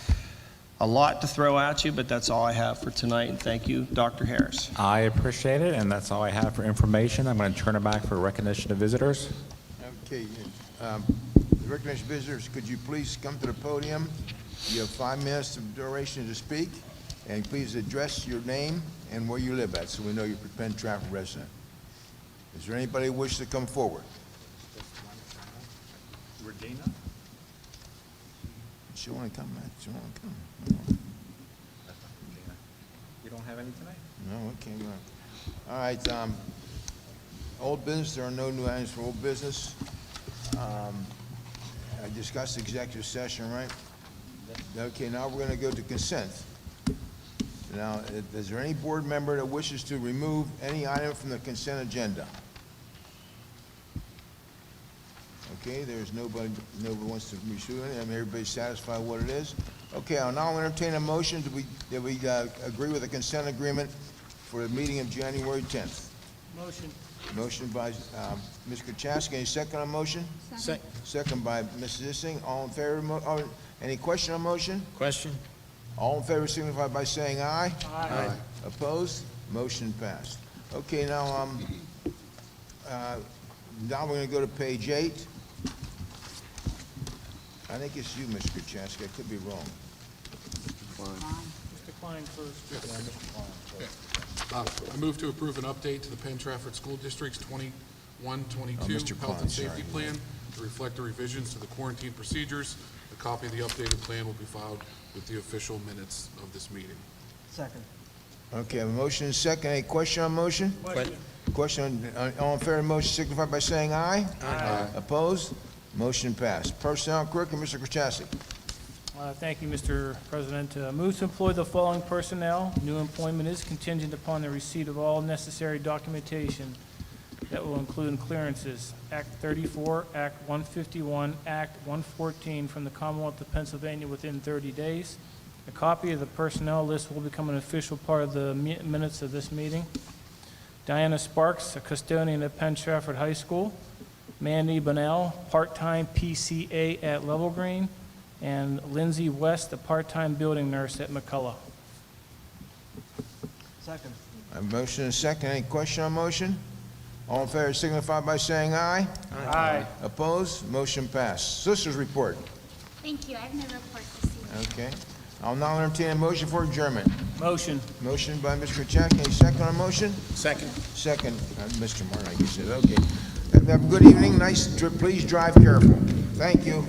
a lot to throw at you, but that's all I have for tonight. And thank you, Dr. Harris. I appreciate it, and that's all I have for information. I'm going to turn it back for recognition of visitors. Okay, recognition visitors, could you please come to the podium? You have 5 minutes of duration to speak, and please address your name and where you live at, so we know you're a Penn Trafford resident. Is there anybody who wishes to come forward? Regina? She want to come, man. She want to come. That's not Regina. You don't have any tonight? No, okay. All right. Old business. There are no new items for old business. I discussed executive session, right? Okay. Now we're going to go to consent. Now, is there any board member that wishes to remove any item from the consent agenda? Okay, there's nobody wants to remove it. I mean, everybody's satisfied with what it is. Okay, I'll now entertain a motion that we agree with the consent agreement for the meeting of January 10th. Motion. Motion by Ms. Kuchaski. Any second on motion? Second. Second by Mrs. Issing. All in favor of any question on motion? Question. All in favor signify by saying aye. Aye. Opposed? Motion passed. Okay, now we're gonna go to page 8. I think it's you, Mr. Kuchaski, I could be wrong. Mr. Klein first. I move to approve an update to the Penn Trafford School District's 21-22 Mr. Health Klein, and Safety sorry. Plan to reflect the revisions to the quarantine procedures. A copy of the updated plan will be filed with the official minutes of this meeting. Second. Okay, I have a motion and a second. Any question on motion? Question, all in favor of the motion signify by saying aye. Aye. Opposed? Motion passed. Personnel curriculum, Mr. Kuchaski. Thank you, Mr. President. Move to employ the following personnel. New employment is contingent upon the receipt of all necessary documentation that will include clearances. Act 34, Act 151, Act 114 from the Commonwealth of Pennsylvania within 30 days. A copy of the personnel list will become an official part of the minutes of this meeting. Diana Sparks, a custodian at Penn Trafford High School. Mandy Bonnell, part-time PCA at Level Green. And Lindsay West, a part-time building nurse at McCullough. Second. I have a motion and a second. Any question on motion? All in favor signify by saying aye. Aye. Opposed? Motion passed. Sisters report. Thank you. I have no report this evening. Okay. I'll now entertain a motion for adjournment. Motion. Motion by Mr. Kuchaski. Any second on motion? Second. Second, Mr. Martin, I guess it. Okay. Have a good evening. Please drive careful. Thank you.